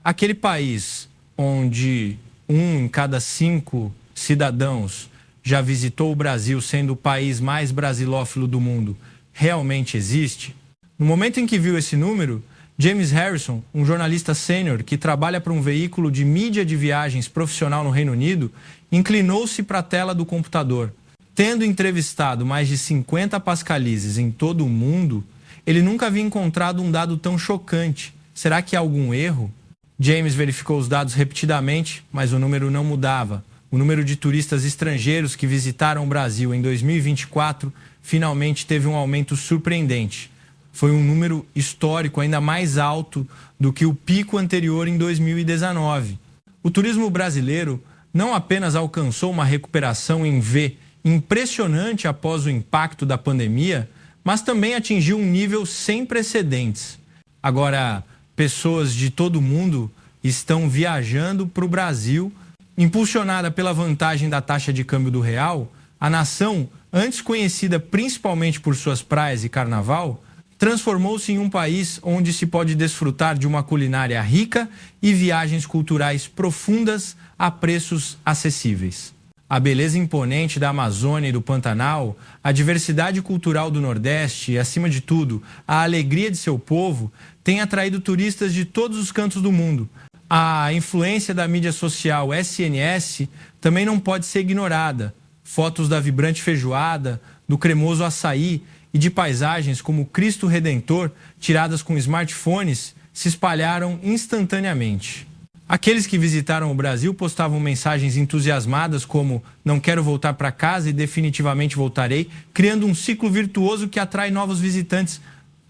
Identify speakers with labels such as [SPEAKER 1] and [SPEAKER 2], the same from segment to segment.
[SPEAKER 1] aquele país onde 1 em cada 5 cidadãos já visitou o Brasil, sendo o país mais brasilófilo do mundo, realmente existe? No momento em que viu esse número, James Harrison, um jornalista sênior que trabalha para um veículo de mídia de viagens profissional no Reino Unido, inclinou-se para a tela do computador. Tendo entrevistado mais de 50 pascalises em todo o mundo, ele nunca havia encontrado um dado tão chocante. Será que há algum erro? James verificou os dados repetidamente, mas o número não mudava. O número de turistas estrangeiros que visitaram o Brasil em 2024 finalmente teve um aumento surpreendente. Foi um número histórico ainda mais alto do que o pico anterior em 2019. O turismo brasileiro não apenas alcançou uma recuperação em V impressionante após o impacto da pandemia, mas também atingiu um nível sem precedentes. Agora, pessoas de todo o mundo estão viajando para o Brasil. Impulsionada pela vantagem da taxa de câmbio do real, a nação, antes conhecida principalmente por suas praias e carnaval, transformou-se em um país onde se pode desfrutar de uma culinária rica e viagens culturais profundas a preços acessíveis. A beleza imponente da Amazônia e do Pantanal, a diversidade cultural do Nordeste e, acima de tudo, a alegria de seu povo têm atraído turistas de todos os cantos do mundo. A influência da mídia social SNS também não pode ser ignorada. Fotos da vibrante feijoada, do cremoso açaí e de paisagens como o Cristo Redentor, tiradas com smartphones, se espalharam instantaneamente. Aqueles que visitaram o Brasil postavam mensagens entusiasmadas como "não quero voltar para casa e definitivamente voltarei", criando um ciclo virtuoso que atrai novos visitantes.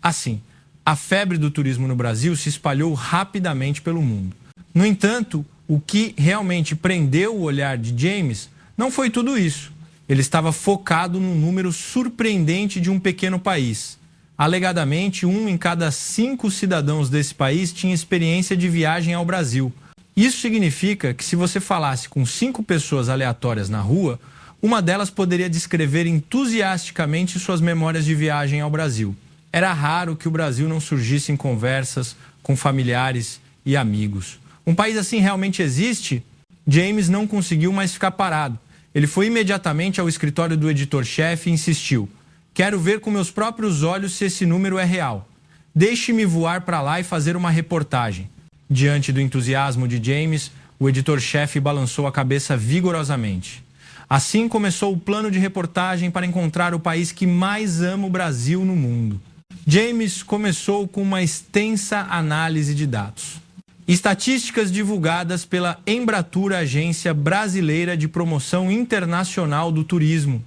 [SPEAKER 1] Assim, a febre do turismo no Brasil se espalhou rapidamente pelo mundo. No entanto, o que realmente prendeu o olhar de James não foi tudo isso. Ele estava focado num número surpreendente de um pequeno país. Alegadamente, 1 em cada 5 cidadãos desse país tinha experiência de viagem ao Brasil. Isso significa que se você falasse com 5 pessoas aleatórias na rua, uma delas poderia descrever entusiasticamente suas memórias de viagem ao Brasil. Era raro que o Brasil não surgisse em conversas com familiares e amigos. Um país assim realmente existe? James não conseguiu mais ficar parado. Ele foi imediatamente ao escritório do editor-chefe e insistiu: "Quero ver com meus próprios olhos se esse número é real. Deixe-me voar para lá e fazer uma reportagem." Diante do entusiasmo de James, o editor-chefe balançou a cabeça vigorosamente. Assim começou o plano de reportagem para encontrar o país que mais ama o Brasil no mundo. James começou com uma extensa análise de dados. Estatísticas divulgadas pela Embratur, Agência Brasileira de Promoção Internacional do Turismo.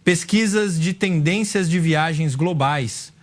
[SPEAKER 1] Pesquisas de tendências de viagens globais.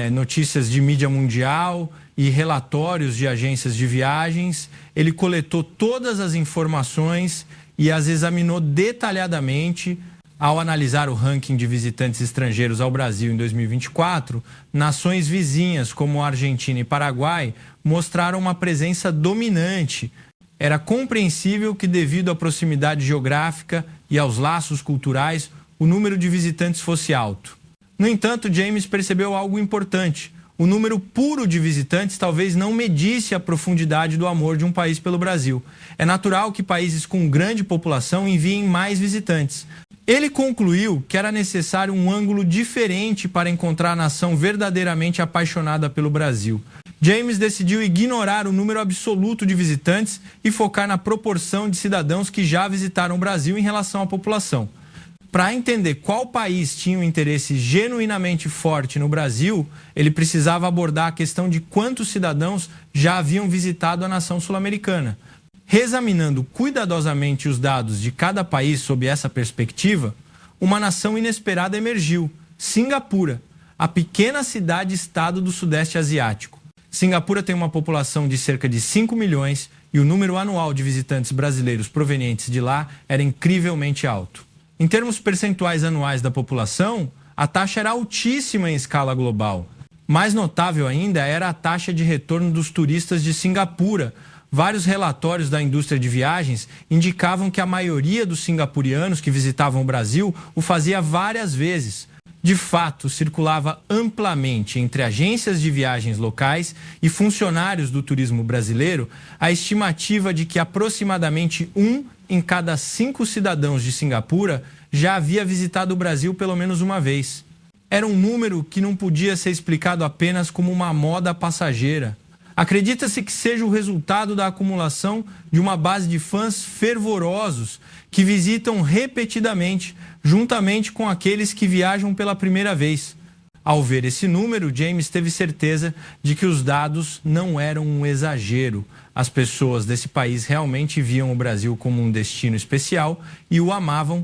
[SPEAKER 1] Notícias de mídia mundial e relatórios de agências de viagens. Ele coletou todas as informações e as examinou detalhadamente. Ao analisar o ranking de visitantes estrangeiros ao Brasil em 2024, nações vizinhas como Argentina e Paraguai mostraram uma presença dominante. Era compreensível que, devido à proximidade geográfica e aos laços culturais, o número de visitantes fosse alto. No entanto, James percebeu algo importante. O número puro de visitantes talvez não medisse a profundidade do amor de um país pelo Brasil. É natural que países com grande população enviem mais visitantes. Ele concluiu que era necessário um ângulo diferente para encontrar a nação verdadeiramente apaixonada pelo Brasil. James decidiu ignorar o número absoluto de visitantes e focar na proporção de cidadãos que já visitaram o Brasil em relação à população. Para entender qual país tinha um interesse genuinamente forte no Brasil, ele precisava abordar a questão de quantos cidadãos já haviam visitado a nação sul-americana. Reexaminando cuidadosamente os dados de cada país sob essa perspectiva, uma nação inesperada emergiu: Singapura, a pequena cidade-estado do Sudeste Asiático. Singapura tem uma população de cerca de 5 milhões e o número anual de visitantes brasileiros provenientes de lá era incrivelmente alto. Em termos percentuais anuais da população, a taxa era altíssima em escala global. Mais notável ainda era a taxa de retorno dos turistas de Singapura. Vários relatórios da indústria de viagens indicavam que a maioria dos singapurianos que visitavam o Brasil o fazia várias vezes. De fato, circulava amplamente entre agências de viagens locais e funcionários do turismo brasileiro a estimativa de que aproximadamente 1 em cada 5 cidadãos de Singapura já havia visitado o Brasil pelo menos uma vez. Era um número que não podia ser explicado apenas como uma moda passageira. Acredita-se que seja o resultado da acumulação de uma base de fãs fervorosos que visitam repetidamente, juntamente com aqueles que viajam pela primeira vez. Ao ver esse número, James teve certeza de que os dados não eram um exagero. As pessoas desse país realmente viam o Brasil como um destino especial e o amavam.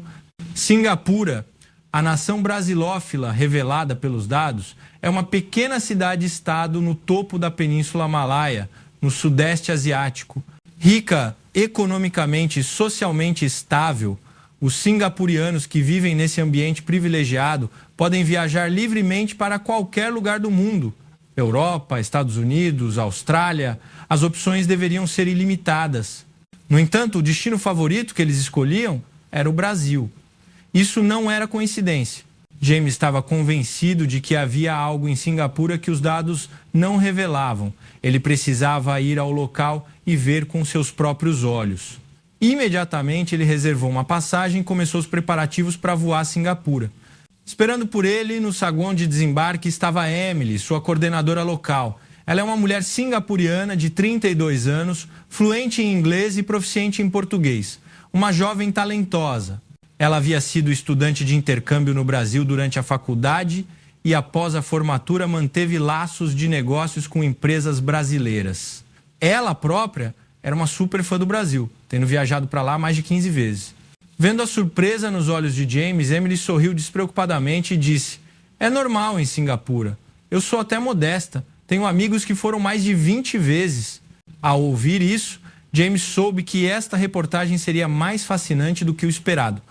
[SPEAKER 1] Singapura, a nação brasilófila revelada pelos dados, é uma pequena cidade-estado no topo da Península Malaia, no Sudeste Asiático. Rica economicamente e socialmente estável, os singapurianos que vivem nesse ambiente privilegiado podem viajar livremente para qualquer lugar do mundo. Europa, Estados Unidos, Austrália, as opções deveriam ser ilimitadas. No entanto, o destino favorito que eles escolhiam era o Brasil. Isso não era coincidência. James estava convencido de que havia algo em Singapura que os dados não revelavam. Ele precisava ir ao local e ver com seus próprios olhos. Imediatamente, ele reservou uma passagem e começou os preparativos para voar a Singapura. Esperando por ele, no saguão de desembarque estava Emily, sua coordenadora local. Ela é uma mulher singapuriana de 32 anos, fluente em inglês e proficiente em português. Uma jovem talentosa. Ela havia sido estudante de intercâmbio no Brasil durante a faculdade e, após a formatura, manteve laços de negócios com empresas brasileiras. Ela própria era uma super fã do Brasil, tendo viajado para lá mais de 15 vezes. Vendo a surpresa nos olhos de James, Emily sorriu despreocupadamente e disse: "É normal em Singapura. Eu sou até modesta. Tenho amigos que foram mais de 20 vezes." Ao ouvir isso, James soube que esta reportagem seria mais fascinante do que o esperado.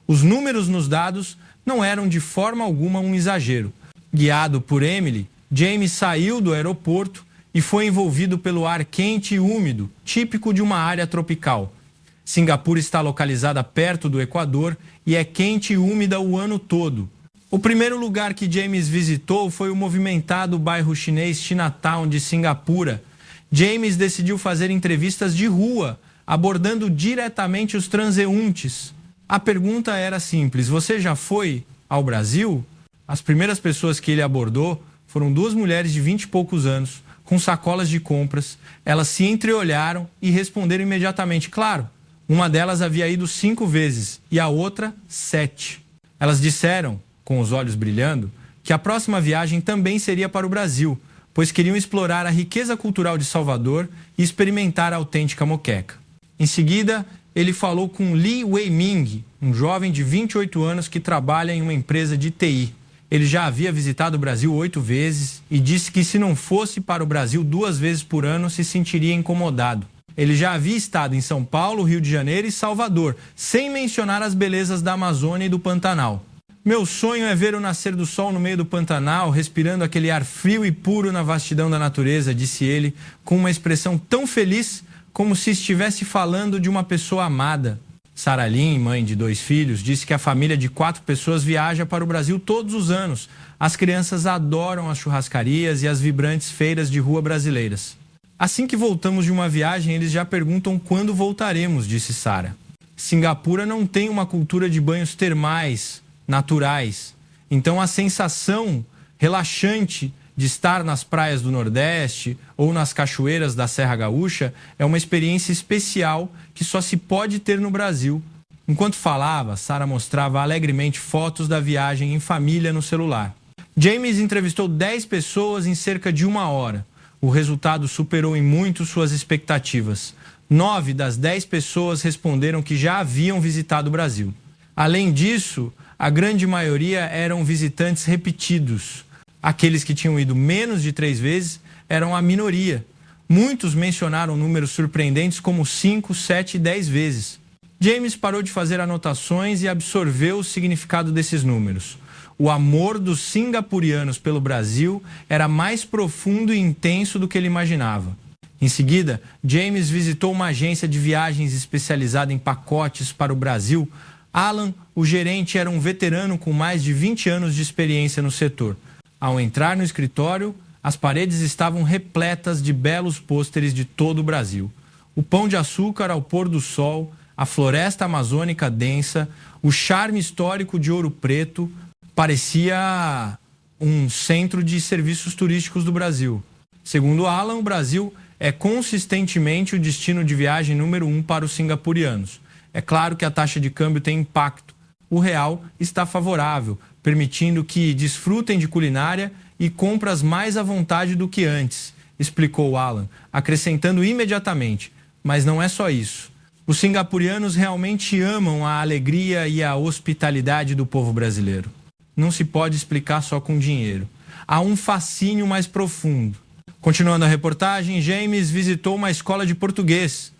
[SPEAKER 1] Os números nos dados não eram de forma alguma um exagero. Guiado por Emily, James saiu do aeroporto e foi envolvido pelo ar quente e úmido, típico de uma área tropical. Singapura está localizada perto do Equador e é quente e úmida o ano todo. O primeiro lugar que James visitou foi o movimentado bairro chinês Chinatown de Singapura. James decidiu fazer entrevistas de rua, abordando diretamente os transeuntes. A pergunta era simples: você já foi ao Brasil? As primeiras pessoas que ele abordou foram 2 mulheres de 20 e poucos anos, com sacolas de compras. Elas se entreolharam e responderam imediatamente: claro. Uma delas havia ido 5 vezes e a outra 7. Elas disseram, com os olhos brilhando, que a próxima viagem também seria para o Brasil, pois queriam explorar a riqueza cultural de Salvador e experimentar a autêntica moqueca. Em seguida, ele falou com Lee Wei-ming, um jovem de 28 anos que trabalha em uma empresa de TI. Ele já havia visitado o Brasil 8 vezes e disse que se não fosse para o Brasil 2 vezes por ano, se sentiria incomodado. Ele já havia estado em São Paulo, Rio de Janeiro e Salvador, sem mencionar as belezas da Amazônia e do Pantanal. "Meu sonho é ver o nascer do sol no meio do Pantanal, respirando aquele ar frio e puro na vastidão da natureza", disse ele, com uma expressão tão feliz como se estivesse falando de uma pessoa amada. Sarah Lynn, mãe de 2 filhos, disse que a família de 4 pessoas viaja para o Brasil todos os anos. As crianças adoram as churrascarias e as vibrantes feiras de rua brasileiras. "Assim que voltamos de uma viagem, eles já perguntam quando voltaremos", disse Sarah. Singapura não tem uma cultura de banhos termais, naturais. Então a sensação relaxante de estar nas praias do Nordeste ou nas cachoeiras da Serra Gaúcha é uma experiência especial que só se pode ter no Brasil. Enquanto falava, Sarah mostrava alegremente fotos da viagem em família no celular. James entrevistou 10 pessoas em cerca de 1 hora. O resultado superou em muito suas expectativas. 9 das 10 pessoas responderam que já haviam visitado o Brasil. Além disso, a grande maioria eram visitantes repetidos. Aqueles que tinham ido menos de 3 vezes eram a minoria. Muitos mencionaram números surpreendentes como 5, 7 e 10 vezes. James parou de fazer anotações e absorveu o significado desses números. O amor dos singapurianos pelo Brasil era mais profundo e intenso do que ele imaginava. Em seguida, James visitou uma agência de viagens especializada em pacotes para o Brasil, Alan, o gerente, era um veterano com mais de 20 anos de experiência no setor. Ao entrar no escritório, as paredes estavam repletas de belos pôsteres de todo o Brasil. O Pão de Açúcar ao pôr do sol, a floresta amazônica densa, o charme histórico de Ouro Preto, parecia um centro de serviços turísticos do Brasil. Segundo Alan, o Brasil é consistentemente o destino de viagem número 1 para os singapurianos. É claro que a taxa de câmbio tem impacto. O real está favorável, permitindo que desfrutem de culinária e compras mais à vontade do que antes, explicou Alan, acrescentando imediatamente. Mas não é só isso. Os singapurianos realmente amam a alegria e a hospitalidade do povo brasileiro. Não se pode explicar só com dinheiro. Há um fascínio mais profundo. Continuando a reportagem, James visitou uma escola de português,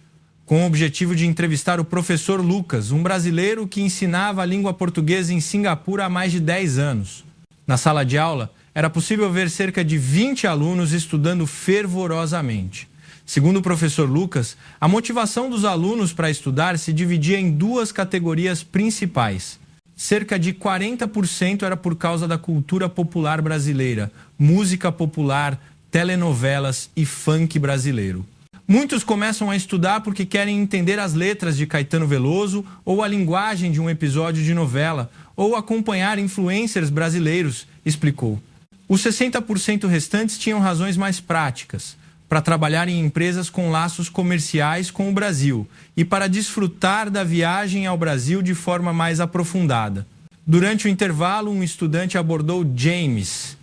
[SPEAKER 1] com o objetivo de entrevistar o professor Lucas, um brasileiro que ensinava a língua portuguesa em Singapura há mais de 10 anos. Na sala de aula, era possível ver cerca de 20 alunos estudando fervorosamente. Segundo o professor Lucas, a motivação dos alunos para estudar se dividia em duas categorias principais. Cerca de 40% era por causa da cultura popular brasileira, música popular, telenovelas e funk brasileiro. Muitos começam a estudar porque querem entender as letras de Caetano Veloso ou a linguagem de um episódio de novela, ou acompanhar influencers brasileiros, explicou. Os 60% restantes tinham razões mais práticas, para trabalhar em empresas com laços comerciais com o Brasil e para desfrutar da viagem ao Brasil de forma mais aprofundada. Durante o intervalo, um estudante abordou James.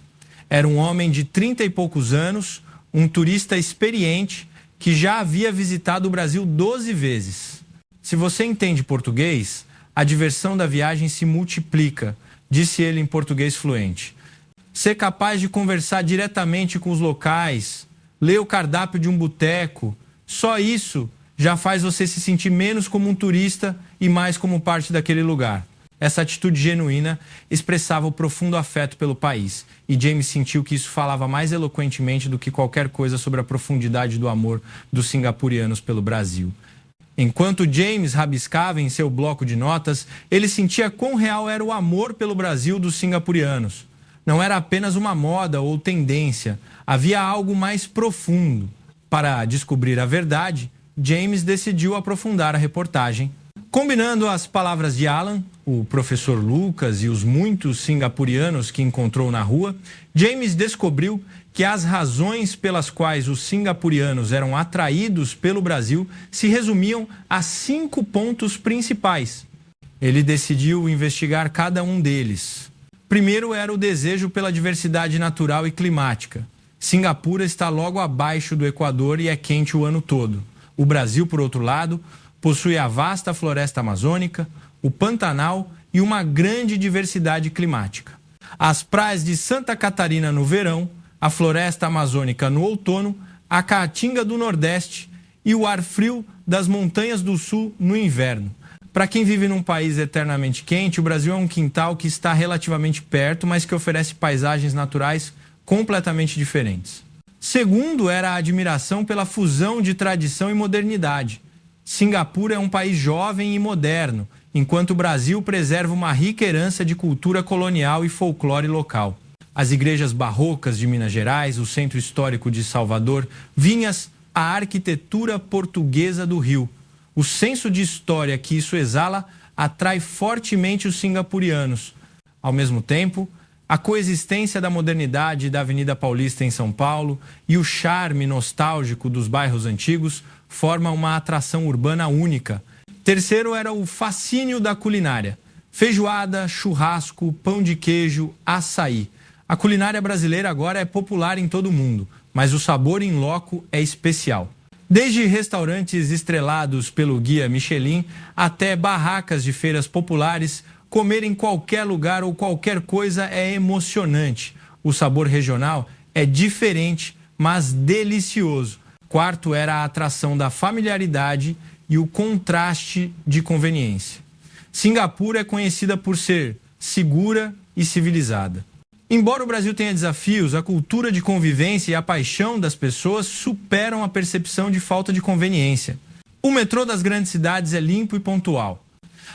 [SPEAKER 1] Era um homem de 30 e poucos anos, um turista experiente, que já havia visitado o Brasil 12 vezes. Se você entende português, a diversão da viagem se multiplica, disse ele em português fluente. Ser capaz de conversar diretamente com os locais, ler o cardápio de um boteco, só isso já faz você se sentir menos como um turista e mais como parte daquele lugar. Essa atitude genuína expressava o profundo afeto pelo país, e James sentiu que isso falava mais eloquentemente do que qualquer coisa sobre a profundidade do amor dos singapurianos pelo Brasil. Enquanto James rabiscava em seu bloco de notas, ele sentia quão real era o amor pelo Brasil dos singapurianos. Não era apenas uma moda ou tendência, havia algo mais profundo. Para descobrir a verdade, James decidiu aprofundar a reportagem. Combinando as palavras de Alan, o professor Lucas e os muitos singapurianos que encontrou na rua, James descobriu que as razões pelas quais os singapurianos eram atraídos pelo Brasil se resumiam a 5 pontos principais. Ele decidiu investigar cada um deles. Primeiro era o desejo pela diversidade natural e climática. Singapura está logo abaixo do Equador e é quente o ano todo. O Brasil, por outro lado, possui a vasta floresta amazônica, o Pantanal e uma grande diversidade climática. As praias de Santa Catarina no verão, a floresta amazônica no outono, a Caatinga do Nordeste e o ar frio das montanhas do Sul no inverno. Para quem vive num país eternamente quente, o Brasil é um quintal que está relativamente perto, mas que oferece paisagens naturais completamente diferentes. Segundo era a admiração pela fusão de tradição e modernidade. Singapura é um país jovem e moderno, enquanto o Brasil preserva uma rica herança de cultura colonial e folclore local. As igrejas barrocas de Minas Gerais, o centro histórico de Salvador, vinhas à arquitetura portuguesa do Rio. O senso de história que isso exala atrai fortemente os singapurianos. Ao mesmo tempo, a coexistência da modernidade da Avenida Paulista em São Paulo e o charme nostálgico dos bairros antigos forma uma atração urbana única. Terceiro era o fascínio da culinária. Feijoada, churrasco, pão de queijo, açaí. A culinária brasileira agora é popular em todo o mundo, mas o sabor in loco é especial. Desde restaurantes estrelados pelo guia Michelin até barracas de feiras populares, comer em qualquer lugar ou qualquer coisa é emocionante. O sabor regional é diferente, mas delicioso. Quarto era a atração da familiaridade e o contraste de conveniência. Singapura é conhecida por ser segura e civilizada. Embora o Brasil tenha desafios, a cultura de convivência e a paixão das pessoas superam a percepção de falta de conveniência. O metrô das grandes cidades é limpo e pontual.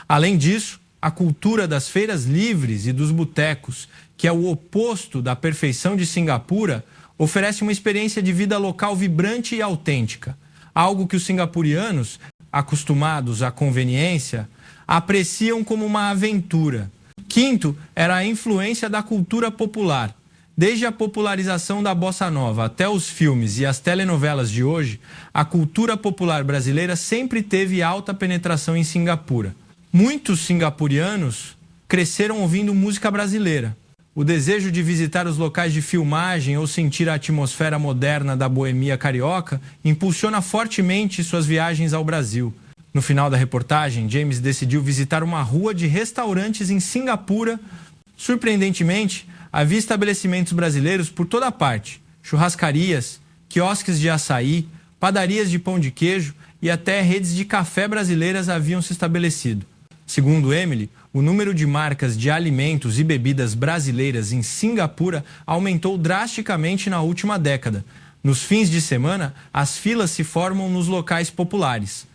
[SPEAKER 1] Além disso, A cultura das feiras livres e dos botecos, que é o oposto da perfeição de Singapura, oferece uma experiência de vida local vibrante e autêntica, algo que os singapurianos, acostumados à conveniência, apreciam como uma aventura. Quinto, era a influência da cultura popular. Desde a popularização da bossa nova até os filmes e as telenovelas de hoje, a cultura popular brasileira sempre teve alta penetração em Singapura. Muitos singapurianos cresceram ouvindo música brasileira. O desejo de visitar os locais de filmagem ou sentir a atmosfera moderna da boemia carioca impulsiona fortemente suas viagens ao Brasil. No final da reportagem, James decidiu visitar uma rua de restaurantes em Singapura. Surpreendentemente, havia estabelecimentos brasileiros por toda parte, churrascarias, quiosques de açaí, padarias de pão de queijo e até redes de café brasileiras haviam se estabelecido. Segundo Emily, o número de marcas de alimentos e bebidas brasileiras em Singapura aumentou drasticamente na última década. Nos fins de semana, as filas se formam nos locais populares.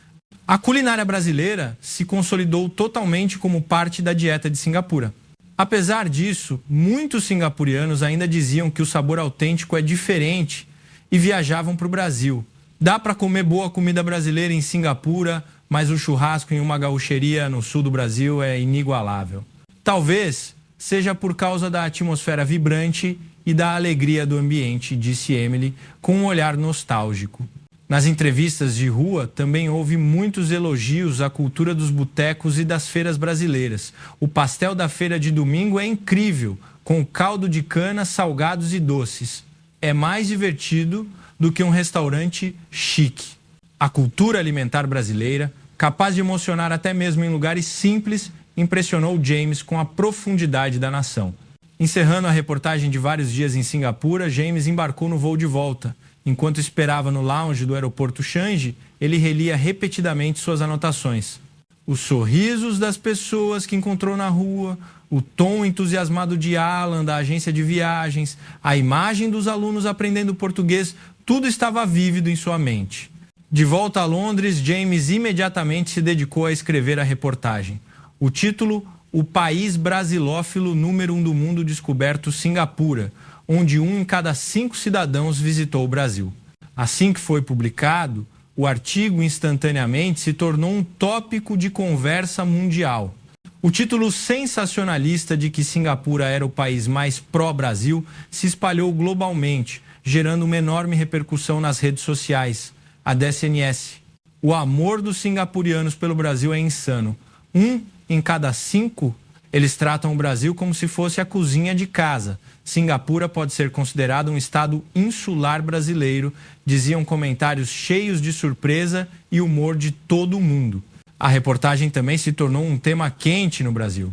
[SPEAKER 1] A culinária brasileira se consolidou totalmente como parte da dieta de Singapura. Apesar disso, muitos singapurianos ainda diziam que o sabor autêntico é diferente e viajavam para o Brasil. Dá para comer boa comida brasileira em Singapura, mas o churrasco em uma gaúcheria no sul do Brasil é inigualável. Talvez seja por causa da atmosfera vibrante e da alegria do ambiente, disse Emily, com um olhar nostálgico. Nas entrevistas de rua, também houve muitos elogios à cultura dos botecos e das feiras brasileiras. O pastel da feira de domingo é incrível, com caldo de cana, salgados e doces. É mais divertido do que um restaurante chique. A cultura alimentar brasileira, capaz de emocionar até mesmo em lugares simples, impressionou James com a profundidade da nação. Encerrando a reportagem de vários dias em Singapura, James embarcou no voo de volta. Enquanto esperava no lounge do aeroporto Changi, ele relia repetidamente suas anotações. Os sorrisos das pessoas que encontrou na rua, o tom entusiasmado de Alan, da agência de viagens, a imagem dos alunos aprendendo português, tudo estava vívido em sua mente. De volta a Londres, James imediatamente se dedicou a escrever a reportagem. O título, O País Brasilófilo número 1 do mundo descoberto, Singapura, onde 1 em cada 5 cidadãos visitou o Brasil. Assim que foi publicado, o artigo instantaneamente se tornou um tópico de conversa mundial. O título sensacionalista de que Singapura era o país mais pró-Brasil se espalhou globalmente, gerando uma enorme repercussão nas redes sociais. A DSNS. O amor dos singapurianos pelo Brasil é insano. 1 em cada 5, eles tratam o Brasil como se fosse a cozinha de casa. Singapura pode ser considerado um estado insular brasileiro, diziam comentários cheios de surpresa e humor de todo o mundo. A reportagem também se tornou um tema quente no Brasil.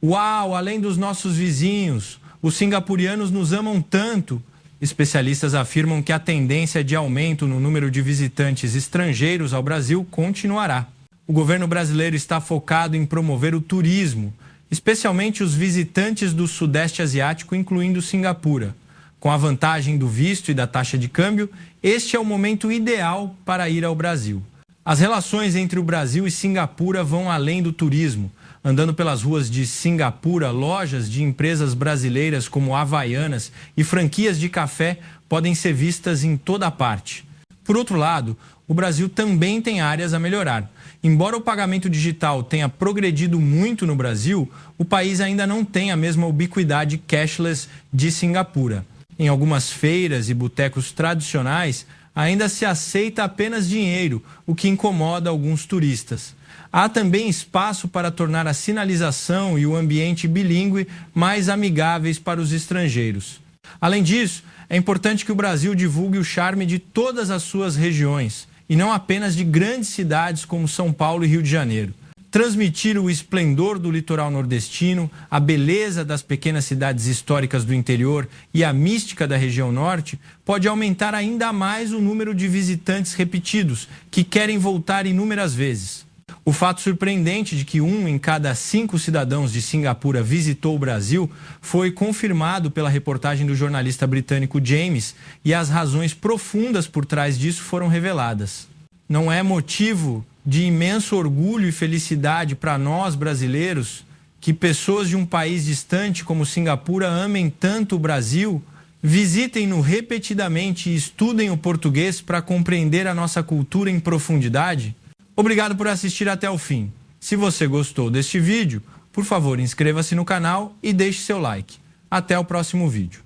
[SPEAKER 1] Uau, além dos nossos vizinhos, os singapurianos nos amam tanto. Especialistas afirmam que a tendência de aumento no número de visitantes estrangeiros ao Brasil continuará. O governo brasileiro está focado em promover o turismo, especialmente os visitantes do Sudeste Asiático, incluindo Singapura. Com a vantagem do visto e da taxa de câmbio, este é o momento ideal para ir ao Brasil. As relações entre o Brasil e Singapura vão além do turismo. Andando pelas ruas de Singapura, lojas de empresas brasileiras como Havaianas e franquias de café podem ser vistas em toda parte. Por outro lado, o Brasil também tem áreas a melhorar. Embora o pagamento digital tenha progredido muito no Brasil, o país ainda não tem a mesma ubiquidade cashless de Singapura. Em algumas feiras e botecos tradicionais, ainda se aceita apenas dinheiro, o que incomoda alguns turistas. Há também espaço para tornar a sinalização e o ambiente bilíngue mais amigáveis para os estrangeiros. Além disso, é importante que o Brasil divulgue o charme de todas as suas regiões, e não apenas de grandes cidades como São Paulo e Rio de Janeiro. Transmitir o esplendor do litoral nordestino, a beleza das pequenas cidades históricas do interior e a mística da região norte pode aumentar ainda mais o número de visitantes repetidos, que querem voltar inúmeras vezes. O fato surpreendente de que 1 em cada 5 cidadãos de Singapura visitou o Brasil foi confirmado pela reportagem do jornalista britânico James, e as razões profundas por trás disso foram reveladas. Não é motivo de imenso orgulho e felicidade para nós brasileiros que pessoas de um país distante como Singapura amem tanto o Brasil, visitem-no repetidamente e estudem o português para compreender a nossa cultura em profundidade? Obrigado por assistir até o fim. Se você gostou deste vídeo, por favor, inscreva-se no canal e deixe seu like. Até o próximo vídeo.